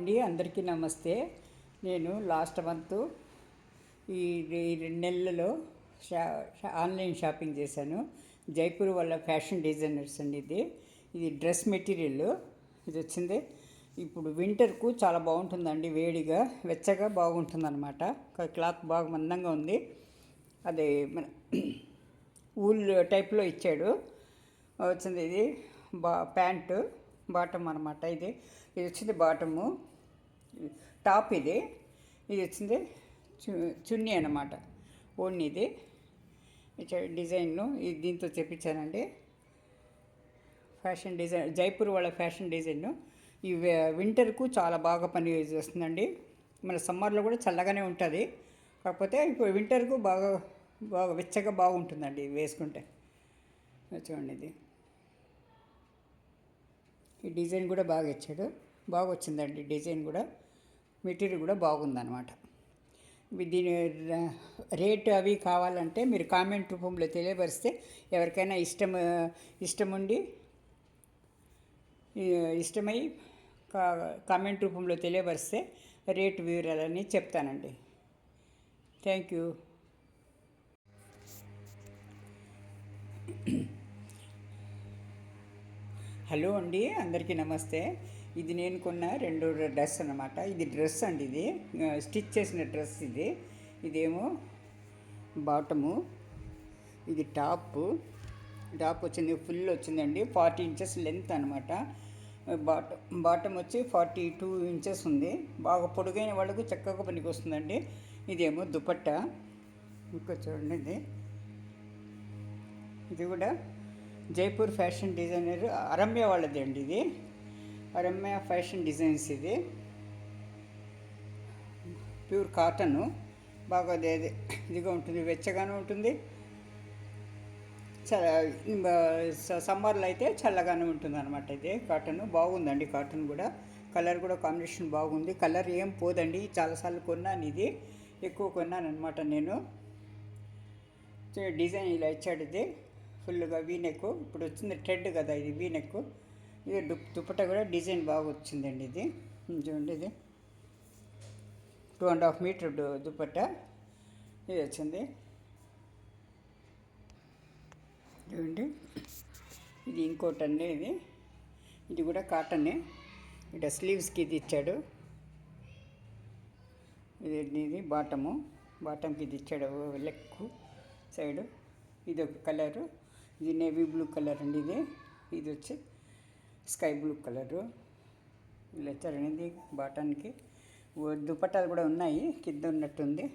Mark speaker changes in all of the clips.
Speaker 1: అండి, అందరికీ నమస్తే. నేను లాస్ట్ మంత్ ఈ 2 నెలలలో ఆన్లైన్ షాపింగ్ చేశాను. జైపూర్ వాళ్ళ ఫ్యాషన్ డిజైనర్స్ అండి. ఇది డ్రెస్ మెటీరియల్. ఇది వచ్చింది ఇప్పుడు వింటర్కు చాలా బాగుంటుందండి. వేడిగా వెచ్చగా బాగుంటుందన్నమాట. క్లాత్ బాగా మందంగా ఉంది. అదే మన ఊల్ టైప్లో ఇచ్చాడు. వచ్చింది ఇది ప్యాంటు బాటమ్ అనమాట. ఇది వచ్చింది బాటము, టాప్. ఇది వచ్చింది చున్నీ అనమాట. ఓన్నిది డిజైన్ను దీంతో చెప్పించానండి. ఫ్యాషన్ డిజైన్, జైపూర్ వాళ్ళ ఫ్యాషన్ డిజైన్. ఈ వింటర్కు చాలా బాగా పని చేస్తుందండి. మన సమ్మర్లో కూడా చల్లగానే ఉంటుంది, కాకపోతే ఇప్పుడు వింటర్కు బాగా బాగా వెచ్చగా బాగుంటుందండి వేసుకుంటే. చూడండి, ఇది ఈ డిజైన్ కూడా బాగా ఇచ్చాడు. బాగా వచ్చిందండి డిజైన్ కూడా. మెటీరియల్ కూడా బాగుందన్నమాట. దీని రేటు అవి కావాలంటే మీరు కామెంట్ రూపంలో తెలియపరిస్తే, ఎవరికైనా ఇష్టమై కామెంట్ రూపంలో తెలియపరిస్తే రేటు వివరాలని చెప్తానండి. Thank you. హలో అండి, అందరికీ నమస్తే. ఇది నేను కొన్న 2 డ్రెస్ అన్నమాట. ఇది డ్రెస్ అండి, ఇది స్టిచ్ చేసిన డ్రెస్. ఇదేమో బాటము, ఇది టాప్ వచ్చింది. ఫుల్ వచ్చిందండి. 40 ఇంచెస్ లెంత్ అనమాట. బాటమ్ వచ్చి 42 ఇంచెస్ ఉంది. బాగా పొడుగైన వాళ్ళకు చక్కగా పనికి వస్తుందండి. ఇదేమో దుపట్టా. ఇంకా చూడండి, ఇది కూడా జైపూర్ ఫ్యాషన్ డిజైనర్ అరమ్య వాళ్ళది అండి. ఇది అరమ్య ఫ్యాషన్ డిజైన్స్. ఇది ప్యూర్ కాటను. బాగా ఇదిగా ఉంటుంది, వెచ్చగానే ఉంటుంది. సమ్మర్లో అయితే చల్లగానే ఉంటుంది అనమాట. ఇది కాటన్ బాగుందండి. కాటన్ కూడా కలర్ కూడా కాంబినేషన్ బాగుంది. కలర్ ఏం పోదండి. చాలాసార్లు కొన్నాను, ఇది ఎక్కువ కొన్నాను అనమాట నేను. డిజైన్ ఇలా ఇచ్చాడు. ఇది ఫుల్గా వీనెక్. ఇప్పుడు వచ్చింది ట్రెండ్ కదా ఇది వీనెక్. ఇది దుపట్టా కూడా డిజైన్ బాగా వచ్చిందండి. ఇది చూడండి, ఇది 2.5 మీటర్ దుపట్టా ఇది వచ్చింది. చూడండి, ఇది ఇంకోటి అండి. ఇది కూడా కాటనే. ఇట్లా స్లీవ్స్కి ఇది ఇచ్చాడు. ఇది బాటంకి ఇది ఇచ్చాడు, లెగ్ సైడు. ఇది ఒక కలరు. ఇది నేవీ బ్లూ కలర్ అండి. ఇది వచ్చి స్కై బ్లూ కలరు. ఇలా ఇచ్చారండి బాటానికి. దుపట్టాలు కూడా ఉన్నాయి, కింద ఉన్నట్టుంది.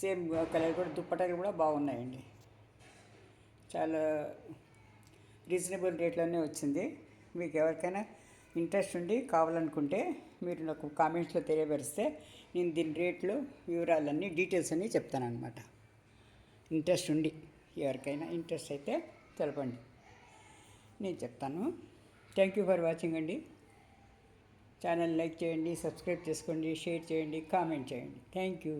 Speaker 1: సేమ్ కలర్ కూడా దుపట్టాలు కూడా బాగున్నాయండి. చాలా రీజనబుల్ రేట్లోనే వచ్చింది. మీకు ఎవరికైనా ఇంట్రెస్ట్ ఉండి కావాలనుకుంటే మీరు నాకు కామెంట్స్లో తెలియపరిస్తే నేను దీని రేట్లు, వివరాలన్నీ, డీటెయిల్స్ అన్నీ చెప్తానమాట. ఇంట్రెస్ట్ ఉండి ఎవరికైనా ఇంట్రెస్ట్ అయితే తెలపండి, నేను చెప్తాను. థ్యాంక్ యూ ఫర్ వాచింగ్ అండి. ఛానల్ లైక్ చేయండి, సబ్స్క్రైబ్ చేసుకోండి, షేర్ చేయండి, కామెంట్ చేయండి. Thank you.